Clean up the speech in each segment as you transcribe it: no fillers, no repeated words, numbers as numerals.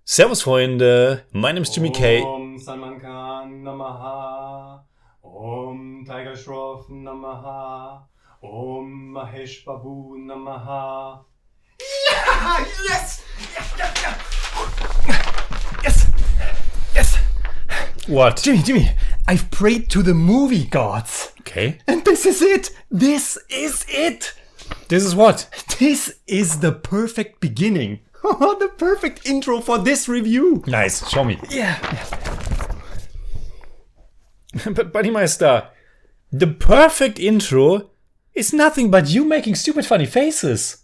Servus Freunde, mein Name ist Jimmy K. Om Salman Khan Namaha, Om Tiger Shroff Namaha, Om Mahesh Babu Namaha. Yeah! Yes! Yes! Yes! What? Jimmy, I've prayed to the movie gods. Okay. And this is it! This is it! This is what? This is the perfect beginning. The perfect intro for this review. Nice, show me. Yeah. But Buddymeister, the perfect intro is nothing but you making stupid funny faces.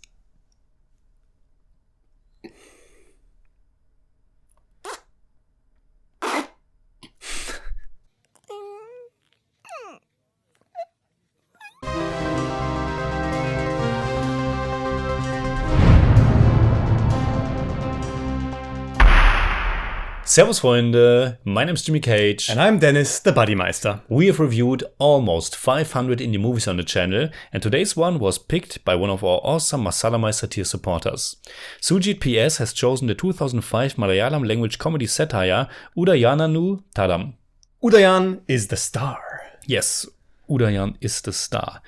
Servus Freunde, my name is Jimmy Cage. And I'm Deniz, the Buddymeister. We have reviewed almost 500 indie movies on the channel, and today's one was picked by one of our awesome Malayalam Satire supporters. Sujit PS has chosen the 2005 Malayalam language comedy satire Udayananu Tharam. Udayan is the star. Yes, Udayan is the star.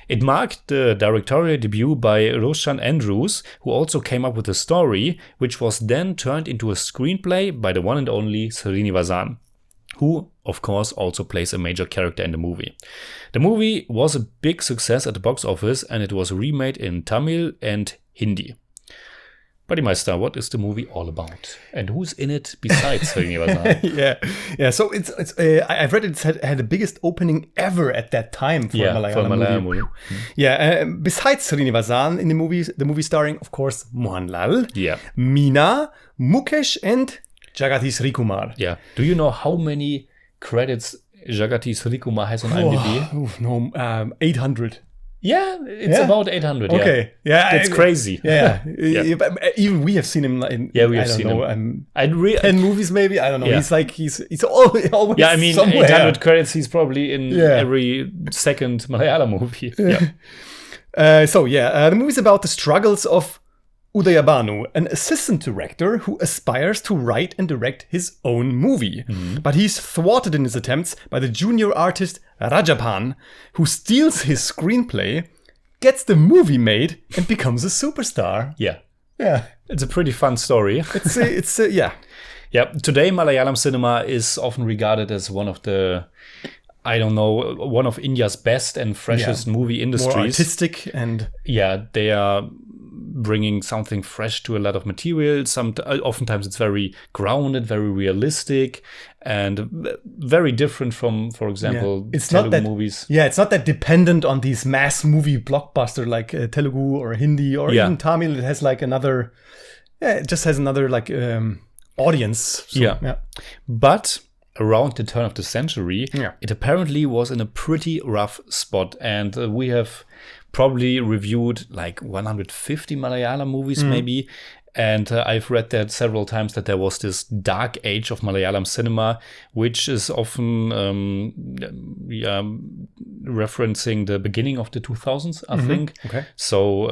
It marked the directorial debut by Rosshan Andrrews, who also came up with a story, which was then turned into a screenplay by the one and only Sreenivasan, who, of course, also plays a major character in the movie. The movie was a big success at the box office, and it was remade in Tamil and Hindi. Buddymeister, what is the movie all about? And who's in it besides Sreenivasan? Yeah. So it's I've read it had the biggest opening ever at that time for a Malayalam movie. Mm-hmm. Yeah. Besides Sreenivasan in the movie starring, of course, Mohanlal, Meena, Mukesh, and Jagati Srikumar. Yeah. Do you know how many credits Jagati Srikumar has on IMDb? No, 800. Yeah, it's about 800. Okay, yeah, it's crazy. Yeah. Even we have seen him in. We have seen him. 10 movies, maybe. I don't know. Yeah. He's always. Yeah, I mean, somewhere. 800 credits. He's probably in every second Malayalam movie. The movie is about the struggles of Udayananu, an assistant director who aspires to write and direct his own movie. Mm-hmm. But he's thwarted in his attempts by the junior artist Rajapan, who steals his screenplay, gets the movie made, and becomes a superstar. Yeah. Yeah. It's a pretty fun story. Yeah. Yeah. Today, Malayalam cinema is often regarded as one of India's best and freshest movie industries. More artistic and... Yeah, they are bringing something fresh to a lot of material. Oftentimes it's very grounded, very realistic, and very different from, for example, Telugu movies. Yeah, it's not that dependent on these mass movie blockbuster like Telugu or Hindi or even Tamil. It has like another... Yeah, it just has another like audience. So, But around the turn of the century, it apparently was in a pretty rough spot, and we have probably reviewed like 150 Malayalam movies maybe, and I've read that several times that there was this dark age of Malayalam cinema, which is often referencing the beginning of the 2000s, I think. Okay. So,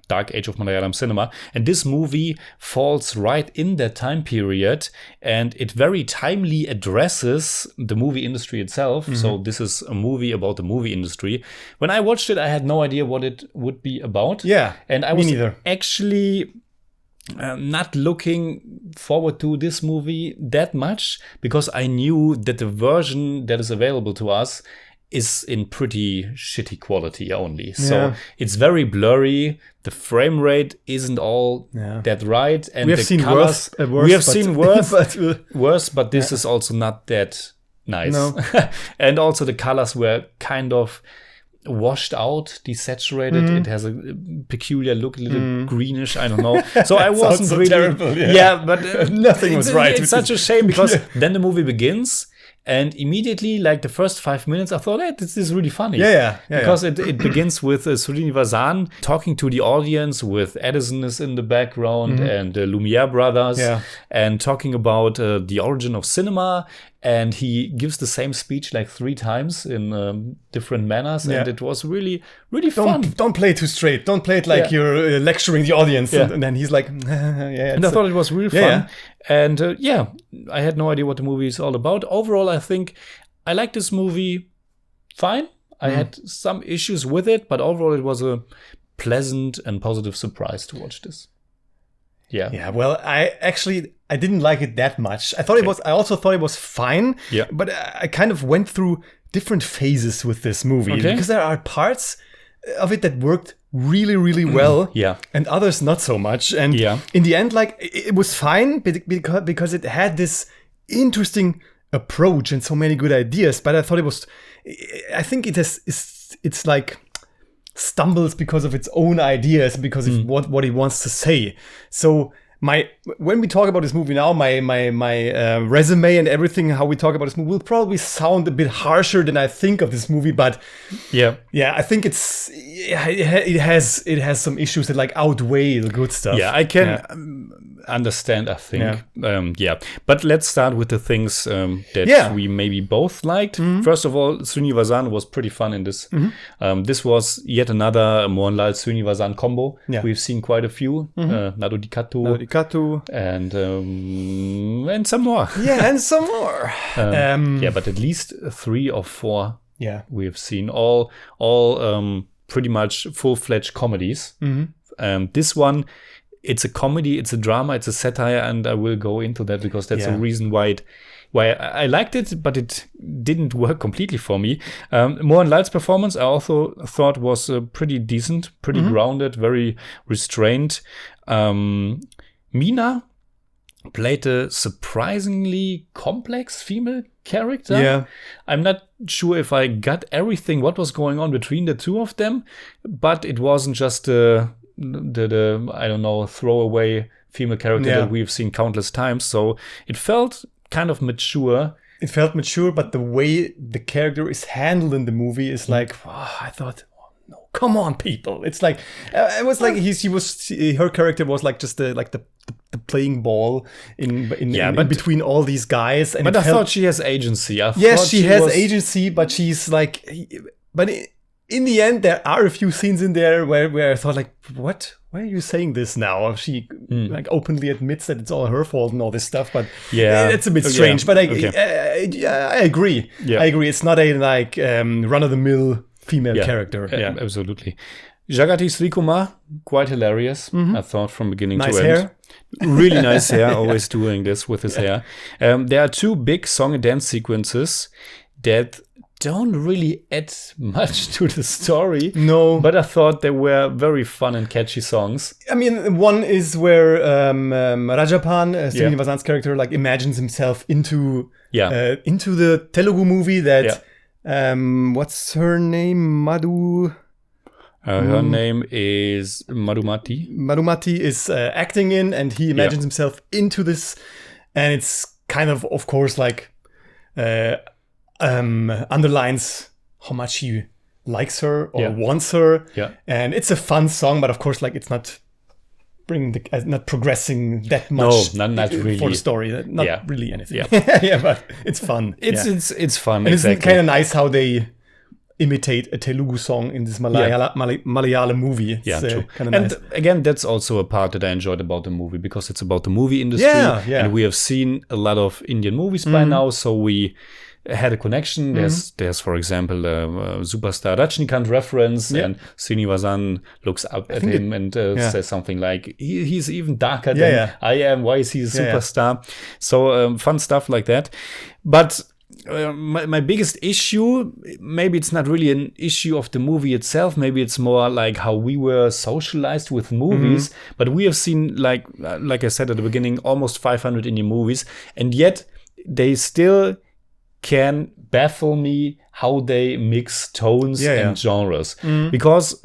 dark age of Malayalam cinema. And this movie falls right in that time period, and it very timely addresses the movie industry itself. Mm-hmm. So this is a movie about the movie industry. When I watched it, I had no idea what it would be about. Yeah, and I was actually... not looking forward to this movie that much, because I knew that the version that is available to us is in pretty shitty quality only. So it's very blurry. The frame rate isn't all that right. And we have seen worse. We have seen worse, but this is also not that nice. No. And also the colors were kind of washed out, desaturated. It has a peculiar look, a little greenish. I don't know. So I wasn't really terrible. But nothing was right. It's such a shame, because then the movie begins, and immediately, like the first 5 minutes, I thought, this is really funny. Because it begins with Sreenivasan talking to the audience, with Edison is in the background and the Lumiere brothers. and talking about the origin of cinema. And he gives the same speech like 3 times in different manners. And it was really, really fun. Don't play it too straight. Don't play it like you're lecturing the audience. And then he's like, and I thought it was really fun. And I had no idea what the movie is all about. Overall, I think I liked this movie fine. I had some issues with it, but overall it was a pleasant and positive surprise to watch this. Yeah. Well, I didn't like it that much. I also thought it was fine. Yeah. But I kind of went through different phases with this movie because there are parts of it that worked really, really well. And others not so much. And in the end, like it was fine because it had this interesting approach and so many good ideas. But I think it's like stumbles because of its own ideas, because of what he wants to say. So when we talk about this movie now, my resume and everything, how we talk about this movie will probably sound a bit harsher than I think of this movie. But I think it has some issues that like outweigh the good stuff. Yeah, I can understand, I think. But let's start with the things that we maybe both liked. First of all, Sreenivasan was pretty fun in this. This was yet another Mohanlal Sreenivasan combo. We've seen quite a few. Nado Dikatu and some more. And some more. But at least 3 or 4 we've seen all pretty much full-fledged comedies. This one, it's a comedy, it's a drama, it's a satire, and I will go into that because that's the reason why I liked it, but it didn't work completely for me. Mohanlal's performance I also thought was pretty decent, pretty grounded, very restrained. Meena played a surprisingly complex female character. I'm not sure if I got everything what was going on between the two of them, but it wasn't just the I don't know, throwaway female character that we've seen countless times. So it felt kind of mature. It felt mature, but the way the character is handled in the movie is like, I thought, no, come on, people. It's like it was like her character was like just the playing ball in between all these guys. And but I thought she has agency. She has agency, but she's like, in the end, there are a few scenes in there where I thought, like, what? Why are you saying this now? She like openly admits that it's all her fault and all this stuff. But it's a bit strange. But I agree. I agree. It's not a like run-of-the-mill female character. Absolutely. Jagati Srikumar, quite hilarious. I thought from beginning to end. Hair. Really nice hair. Always doing this with his hair. There are 2 big song and dance sequences that don't really add much to the story. No. But I thought they were very fun and catchy songs. I mean, one is where Rajapan, Sreenivasan's character, like imagines himself into the Telugu movie that what's her name? Madhu. Her name is Madhumati. Madhumati is acting in, and he imagines himself into this, and it's kind of course, like underlines how much he likes her or wants her. And it's a fun song, but of course, like it's not not progressing that much. No, not really for the story. Not really anything. But it's fun. It's fun. And it's kind of nice how they imitate a Telugu song in this Malayalam movie. It's, true. Kind of and nice. Again, that's also a part that I enjoyed about the movie because it's about the movie industry. And we have seen a lot of Indian movies by now, so we had a connection. There's for example, a superstar Rajnikant reference, and Sreenivasan looks up at him and says something like, he's even darker than I am. Why is he a superstar? So fun stuff like that. But my biggest issue, maybe it's not really an issue of the movie itself, maybe it's more like how we were socialized with movies, but we have seen, like I said at the beginning, almost 500 Indian movies, and yet they still can baffle me how they mix tones and genres. Because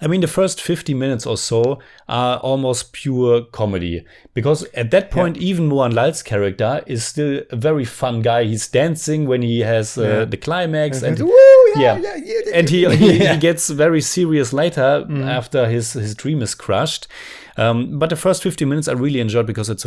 the first 50 minutes or so are almost pure comedy. Because at that point, even Mohanlal's character is still a very fun guy. He's dancing when he has the climax. And And he gets very serious later after his dream is crushed. But the first 50 minutes I really enjoyed because it's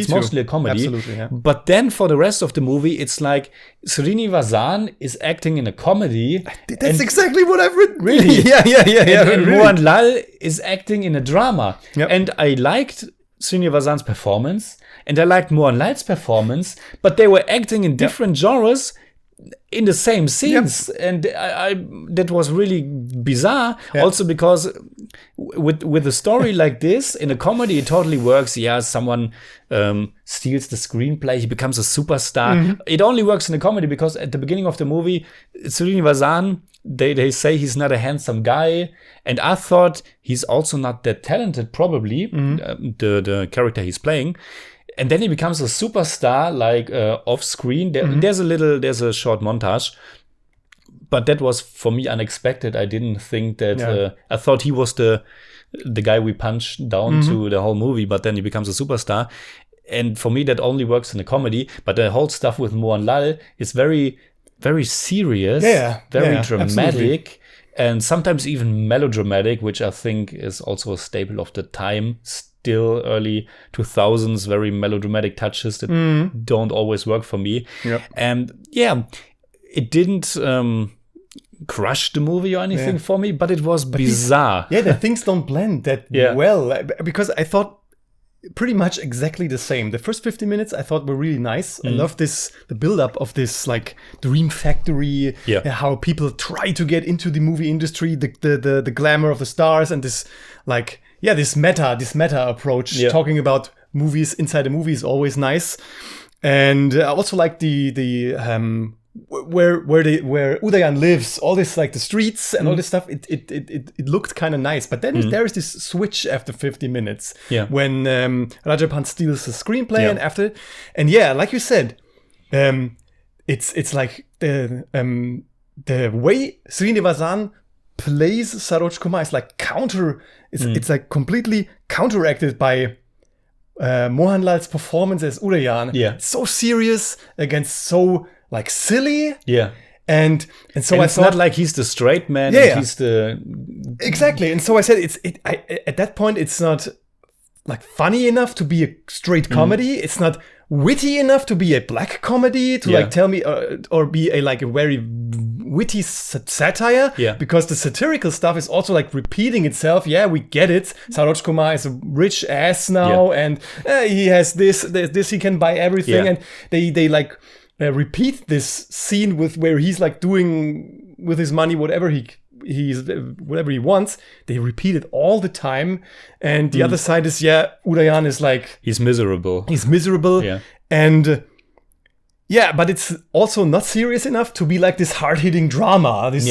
mostly a comedy. Absolutely, yeah. But then for the rest of the movie, it's like Sreenivasan is acting in a comedy. That's exactly what I've written. Really? Yeah. And Mohanlal is acting in a drama. Yep. And I liked Sreenivasan's performance and I liked Mohanlal's performance, but they were acting in different genres in the same scenes, and I that was really bizarre. Also because with a story like this in a comedy, it totally works. Yeah, someone steals the screenplay, he becomes a superstar. It only works in a comedy because at the beginning of the movie, Sreenivasan, they say he's not a handsome guy, and I thought he's also not that talented. Probably the character he's playing. And then he becomes a superstar, like off screen. There's a short montage, but that was for me unexpected. I didn't think that. I thought he was the guy we punched down to the whole movie, but then he becomes a superstar. And for me, that only works in a comedy. But the whole stuff with Mohanlal is very, very serious, very dramatic, and sometimes even melodramatic, which I think is also a staple of the time. Still early 2000s, very melodramatic touches that don't always work for me. And it didn't crush the movie or anything for me, but it was bizarre. The things don't blend that well, because I thought pretty much exactly the same. The first 50 minutes I thought were really nice. I love the build-up of this like dream factory, how people try to get into the movie industry, the glamour of the stars, and this like this meta approach, talking about movies inside a movie is always nice. And I also like the where Udayan lives, all this like the streets and all this stuff. It looked kind of nice, but then there is this switch after 50 minutes when Rajapan steals the screenplay, and like you said, it's like the way Sreenivasan plays Saroj Kumar is like it's like completely counteracted by Mohanlal's performance as Udayan. It's so serious against so like silly. And so I it's thought, not like he's the straight man. And he's the exactly. And so I said at that point it's not like funny enough to be a straight comedy. It's not witty enough to be a black comedy to like tell me or be a like a very witty satire, because the satirical stuff is also like repeating itself. We get it. Saroj Kumar is a rich ass now, and he has this he can buy everything, and they like repeat this scene with where he's like doing with his money whatever whatever he wants. They repeat it all the time, and the other side is Udayan is like he's miserable, and but it's also not serious enough to be like this hard-hitting drama, this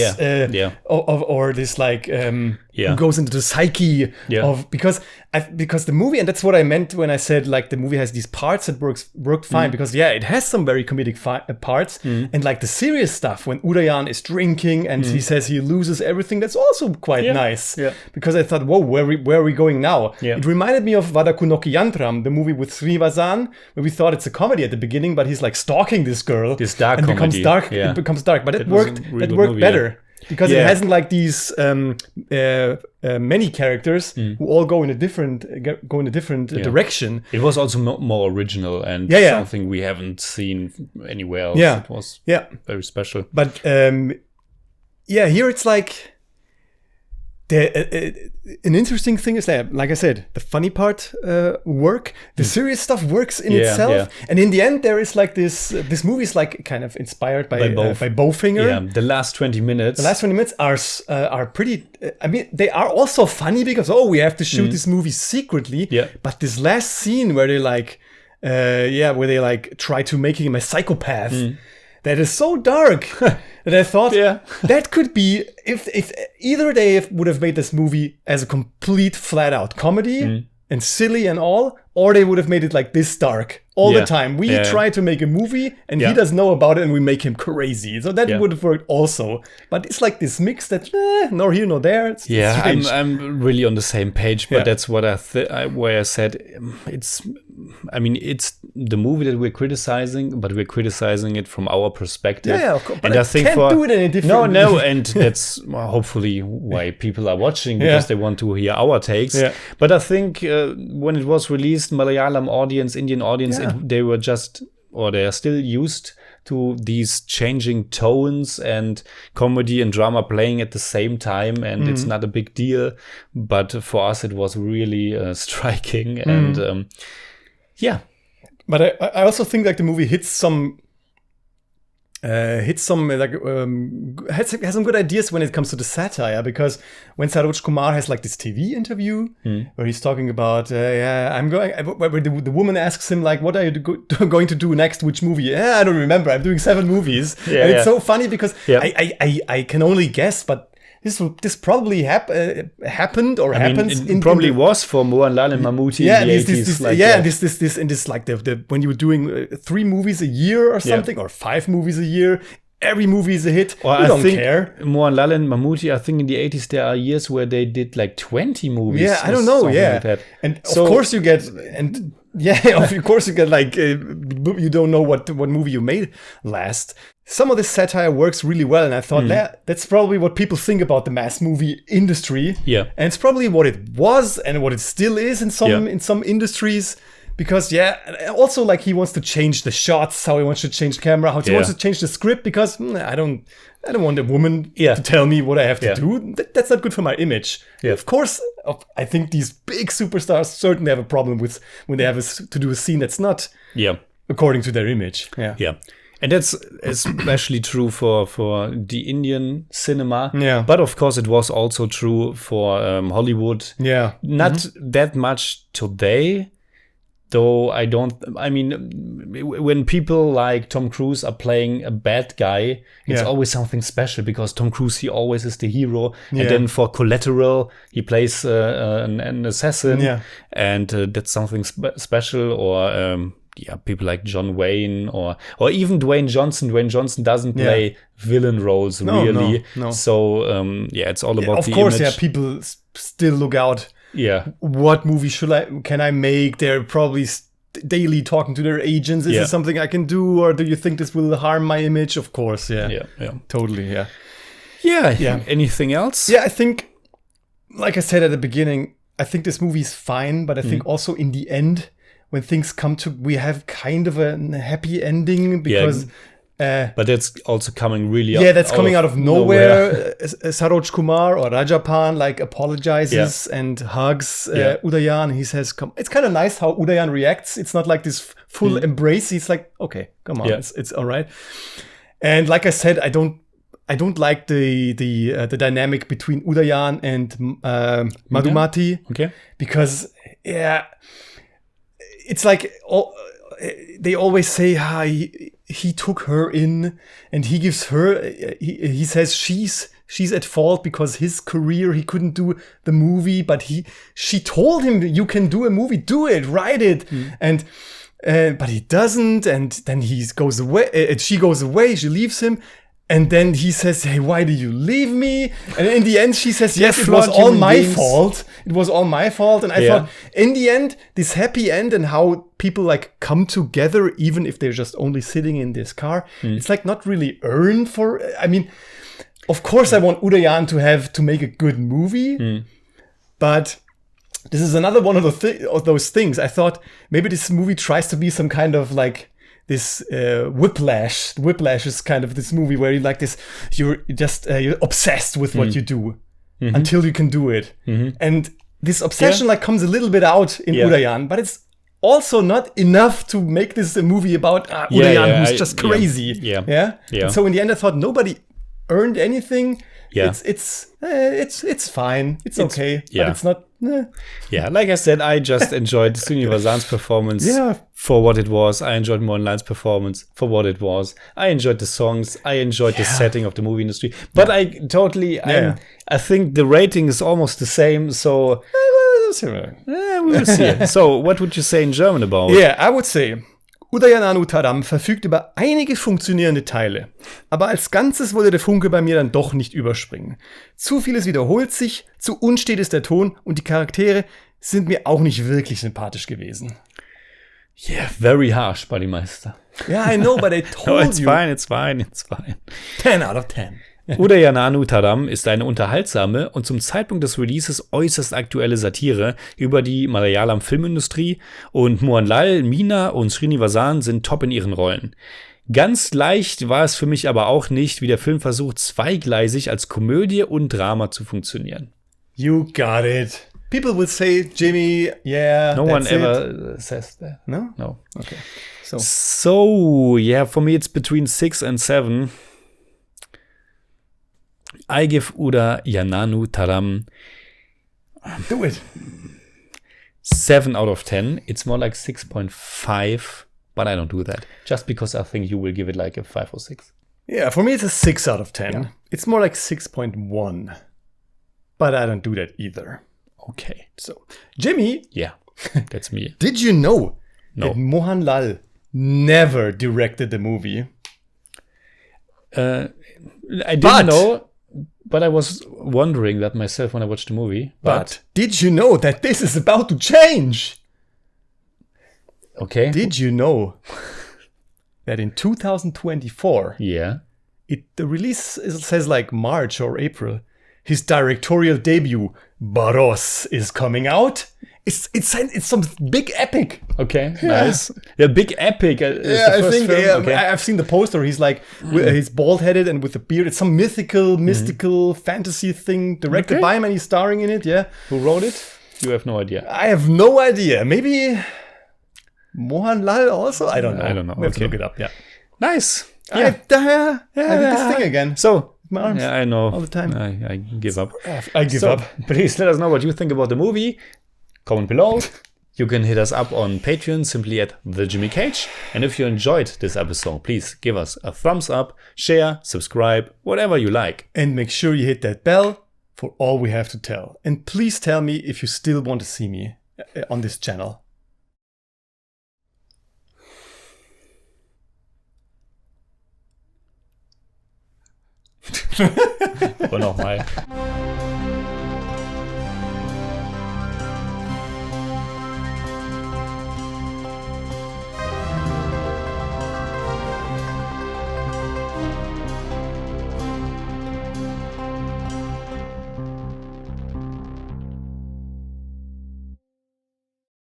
or this like who goes into the psyche of because the movie, and that's what I meant when I said like the movie has these parts that worked fine, because it has some very comedic parts, and like the serious stuff when Udayan is drinking and he says he loses everything, that's also quite nice, because I thought, whoa, where are we going now? It reminded me of Vadakunoki Yantram, the movie with Sreenivasan, where we thought it's a comedy at the beginning, but he's like stalking this girl, this dark and comedy. It becomes dark, but it worked better. Because it hasn't like these many characters who all go in a different direction. It was also more original and something we haven't seen anywhere else. It was very special. But here it's like an interesting thing is that, like I said, the funny part work, the serious stuff works in itself, and in the end there is like this movie is like kind of inspired by Bowfinger. The last 20 minutes are pretty. I mean, they are also funny because we have to shoot this movie secretly. But this last scene where they like, where they like try to make him a psychopath. That is so dark that I thought that could be if either they would have made this movie as a complete flat out comedy and silly and all, or they would have made it like this dark all Yeah. the time. We Yeah. try to make a movie, and he Yeah. doesn't know about it, and we make him crazy. So that Yeah. would have worked also. But it's like this mix that nor here nor there. It's strange. I'm really on the same page, but Yeah. that's what where I said it's the movie that we're criticizing, but we're criticizing it from our perspective. Yeah, of course. But And I can't do it in a different No, and that's hopefully why people are watching, because they want to hear our takes. Yeah. But I think when it was released, Malayalam audience, Indian audience, they were just, or they are still used to these changing tones and comedy and drama playing at the same time, and it's not a big deal. But for us, it was really striking, and But I also think like the movie has some good ideas when it comes to the satire, because when Saroj Kumar has like this TV interview where he's talking about where the woman asks him like, what are you going to do next, which movie? I don't remember, I'm doing 7 movies. And it's so funny because I can only guess, but this probably happened or happens. It probably was for Mohanlal and Mammootty in the 80s. This like the when you were doing 3 movies a year or something, or 5 movies a year, every movie is a hit. Well, you I don't think care. Mammootty and Mammootty, I think in the 80s there are years where they did like 20 movies. Yeah, I don't know. Yeah, like that. And of course you get of course you get like you don't know what movie you made last. Some of this satire works really well, and I thought that's probably what people think about the mass movie industry. Yeah, and it's probably what it was and what it still is in some industries. Because also like he wants to change the shots, how he wants to change the camera, how he wants to change the script, because I don't want a woman to tell me what I have to do. That's not good for my image. Yeah. Of course, I think these big superstars certainly have a problem with when they have to do a scene that's not according to their image. Yeah. And that's especially true for the Indian cinema. Yeah. But of course, it was also true for Hollywood. Yeah. Not that much today. Though when people like Tom Cruise are playing a bad guy, it's always something special, because Tom Cruise, he always is the hero. And then for Collateral, he plays an assassin. Yeah. And that's something special. Or people like John Wayne or even Dwayne Johnson. Dwayne Johnson doesn't play villain roles really. No. So it's all about the image. Of course, people still look out. Yeah. What movie can I make? They're probably daily talking to their agents. Is this something I can do, or do you think this will harm my image? Of course, yeah. Totally, yeah. Anything else? Yeah, I think, like I said at the beginning, I think this movie is fine, but I think also in the end, when things come to, we have kind of a happy ending, because. But that's also coming really that's coming out of nowhere. Saroj Kumar or Rajapan like apologizes and hugs Udayan. He says, "Come." It's kind of nice how Udayan reacts. It's not like this full embrace. He's like, "Okay, come on, it's all right." And like I said, I don't like the dynamic between Udayan and Madhumati. Okay, because it's like they always say he took her in, and he gives her. He says she's at fault because his career, he couldn't do the movie, but she told him, you can do a movie, do it, write it, and but he doesn't, and then he goes away. She goes away. She leaves him. And then he says, "Hey, why did you leave me?" And in the end, she says, "Yes, it was all my fault. It was all my fault." And I thought, in the end, this happy end and how people like come together, even if they're just only sitting in this car, it's like not really earned for. I mean, of course, I want Udayan to make a good movie, but this is another one of those things. I thought maybe this movie tries to be some kind of like. This whiplash. Whiplash is kind of this movie where you're obsessed with what you do until you can do it, and this obsession like comes a little bit out in Udayan, but it's also not enough to make this a movie about Udayan who's just crazy. And so in the end, I thought nobody earned anything. It's fine. It's okay, but it's not. Like I said, I just enjoyed Sreenivasan's performance for what it was. I enjoyed Mohanlal's performance for what it was. I enjoyed the songs. I enjoyed the setting of the movie industry. But I think the rating is almost the same. So we will see. So what would you say in German about? Yeah, I would say Udayananu Tharam verfügt über einige funktionierende Teile. Aber als Ganzes wollte der Funke bei mir dann doch nicht überspringen. Zu vieles wiederholt sich, zu unstet ist der Ton und die Charaktere sind mir auch nicht wirklich sympathisch gewesen. Yeah, very harsh, Buddymeister. Yeah, I know, but I told No, it's you. fine, it's fine, it's fine. 10 out of 10. Udayananu Tharam ist eine unterhaltsame und zum Zeitpunkt des Releases äußerst aktuelle Satire über die Malayalam Filmindustrie und Mohanlal, Meena und Sreenivasan sind top in ihren Rollen. Ganz leicht war es für mich aber auch nicht, wie der Film versucht, zweigleisig als Komödie und Drama zu funktionieren. You got it. People will say, Jimmy, yeah, No that's one ever says that. No? No. Okay. So, yeah, for me it's between 6 and 7. I give Udayananu Tharam Do it. 7 out of 10. It's more like 6.5, but I don't do that. Just because I think you will give it like a 5 or 6. Yeah, for me it's a 6 out of 10. Yeah. It's more like 6.1. But I don't do that either. Okay. So, Jimmy, Yeah, that's me. did you know No. that Mohanlal never directed the movie? I didn't But- know, but I was wondering that myself when I watched the movie. But did you know that this is about to change? Okay. Did you know that in 2024, Yeah. the release says like March or April, his directorial debut, Baros, is coming out? It's some big epic. Okay. Nice. The big epic. Is the first film. Okay. I've seen the poster. He's like, he's bald-headed and with a beard. It's some mystical fantasy thing directed Okay. by him and he's starring in it, yeah. Who wrote it? You have no idea. I have no idea. Maybe Mohanlal also? I don't know. I don't know. We have to Okay. look it up, yeah. Nice. I did this thing again. So, My arms yeah, I know. all the time. I give up. I give So, up. please let us know what you think about the movie. Comment below. You can hit us up on Patreon simply at The Jimmy Cage. And if you enjoyed this episode, please give us a thumbs up, share, subscribe, whatever you like. And make sure you hit that bell for all we have to tell. And please tell me if you still want to see me on this channel. Und nochmal.